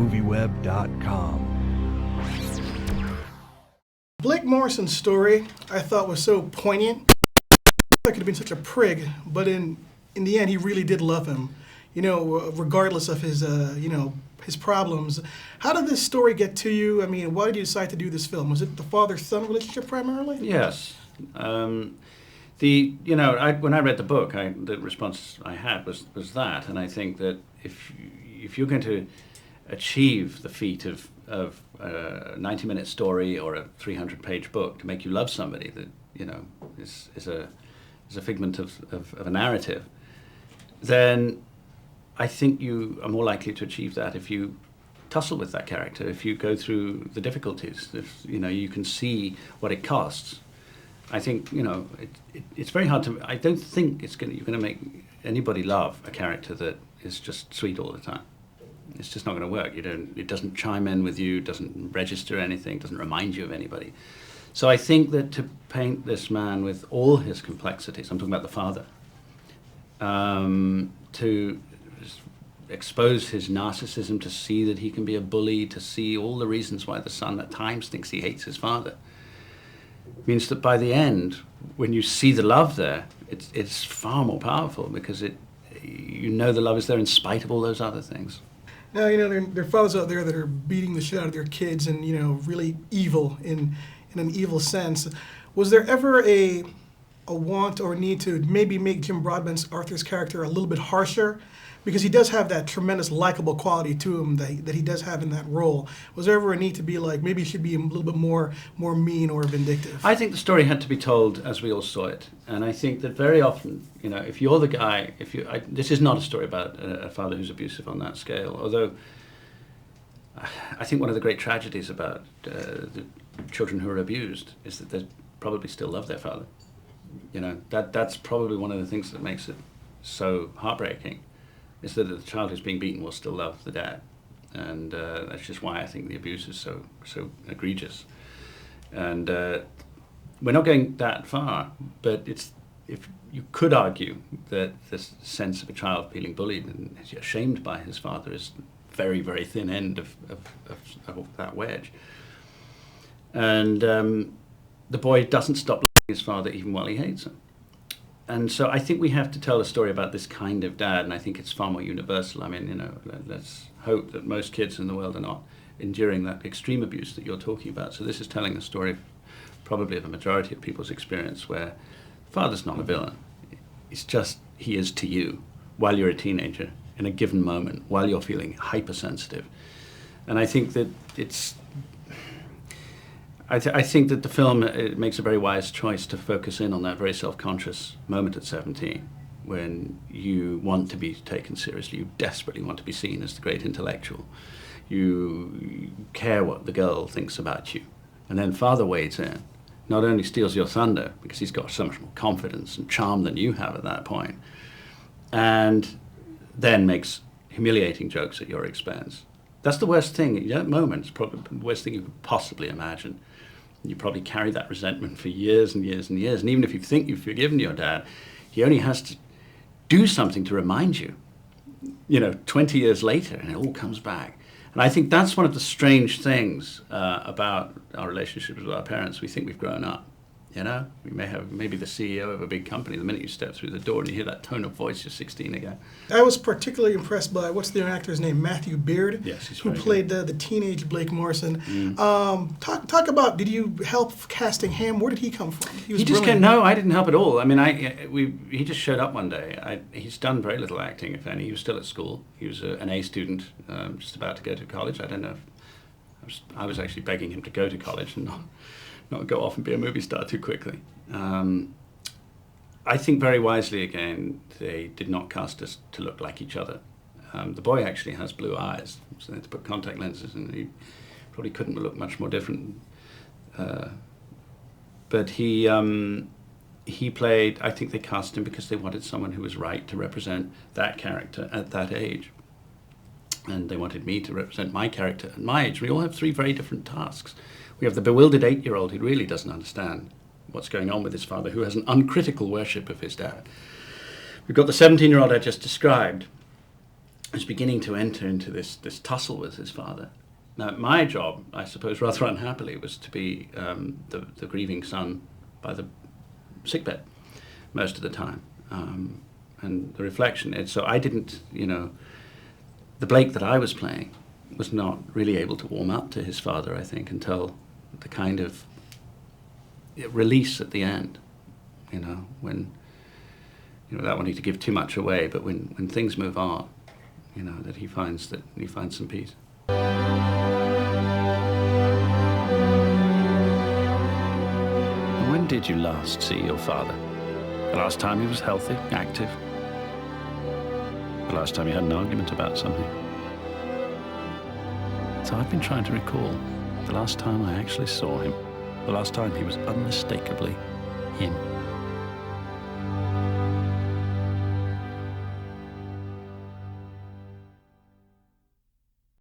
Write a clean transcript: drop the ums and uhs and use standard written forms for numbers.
MovieWeb.com. Blake Morrison's story I thought was so poignant. I could have been such a prig, but in the end, he really did love him. You know, regardless of his his problems. How did this story get to you? I mean, why did you decide to do this film? Was it the father-son relationship primarily? Yes. When I read the book, the response I had was that, and I think that if you're going to achieve the feat of a 90-minute story or a 300-page book to make you love somebody that is a figment of a narrative, then I think you are more likely to achieve that if you tussle with that character, if you go through the difficulties, if you can see what it costs. I think it's very hard to. I don't think you're going to make anybody love a character that is just sweet all the time. It's just not going to work. It doesn't chime in with you, doesn't register anything, doesn't remind you of anybody. So I think that to paint this man with all his complexities, I'm talking about the father, to expose his narcissism, to see that he can be a bully, to see all the reasons why the son at times thinks he hates his father, means that by the end, when you see the love there, it's far more powerful because the love is there in spite of all those other things. Now, there are fathers out there that are beating the shit out of their kids and, really evil in an evil sense. Was there ever a want or need to maybe make Jim Broadbent's Arthur's character a little bit harsher? Because he does have that tremendous likable quality to him that he does have in that role. Was there ever a need to be like, maybe he should be a little bit more mean or vindictive? I think the story had to be told as we all saw it. And I think that very often, if you're the guy, this is not a story about a father who's abusive on that scale, although I think one of the great tragedies about the children who are abused is that they probably still love their father. That's probably one of the things that makes it so heartbreaking, is that the child who's being beaten will still love the dad. And that's just why I think the abuse is so egregious. And we're not going that far, but if you could argue that this sense of a child feeling bullied and ashamed by his father is very, very thin end of that wedge. And the boy doesn't stop loving his father even while he hates him. And so I think we have to tell a story about this kind of dad, and I think it's far more universal. I mean, let's hope that most kids in the world are not enduring that extreme abuse that you're talking about. So this is telling a story probably of a majority of people's experience where father's not a villain. It's just he is to you while you're a teenager in a given moment, while you're feeling hypersensitive. And I think that I think that the film makes a very wise choice to focus in on that very self-conscious moment at 17, when you want to be taken seriously, you desperately want to be seen as the great intellectual, you care what the girl thinks about you, and then father wades in, not only steals your thunder, because he's got so much more confidence and charm than you have at that point, and then makes humiliating jokes at your expense. That's the worst thing. At that moment, it's probably the worst thing you could possibly imagine. You probably carry that resentment for years and years and years. And even if you think you've forgiven your dad, he only has to do something to remind you, 20 years later, and it all comes back. And I think that's one of the strange things about our relationships with our parents. We think we've grown up. We may have maybe the CEO of a big company. The minute you step through the door and you hear that tone of voice, you're 16 again. I was particularly impressed by, what's the actor's name? Matthew Beard. Yes, he's who played the teenage Blake Morrison. Talk about, did you help casting him? Where did he come from? He just came. No, I didn't help at all. I mean, he just showed up one day. He's done very little acting, if any. He was still at school. He was an A student, just about to go to college. I don't know. I was actually begging him to go to college and not go off and be a movie star too quickly. I think very wisely, again, they did not cast us to look like each other. The boy actually has blue eyes, so they had to put contact lenses, and he probably couldn't look much more different. But he played, I think they cast him because they wanted someone who was right to represent that character at that age. And they wanted me to represent my character at my age. We all have three very different tasks. We have the bewildered 8-year-old who really doesn't understand what's going on with his father, who has an uncritical worship of his dad. We've got the 17-year-old I just described, was beginning to enter into this tussle with his father. Now, my job, I suppose, rather unhappily, was to be the grieving son by the sickbed most of the time. And the reflection is, so I didn't, the Blake that I was playing was not really able to warm up to his father, I think, until the kind of release at the end, when, without wanting to give too much away, but when things move on, that he finds some peace. When did you last see your father? The last time he was healthy, active? The last time you had an argument about something? So I've been trying to recall the last time I actually saw him. The last time he was unmistakably him.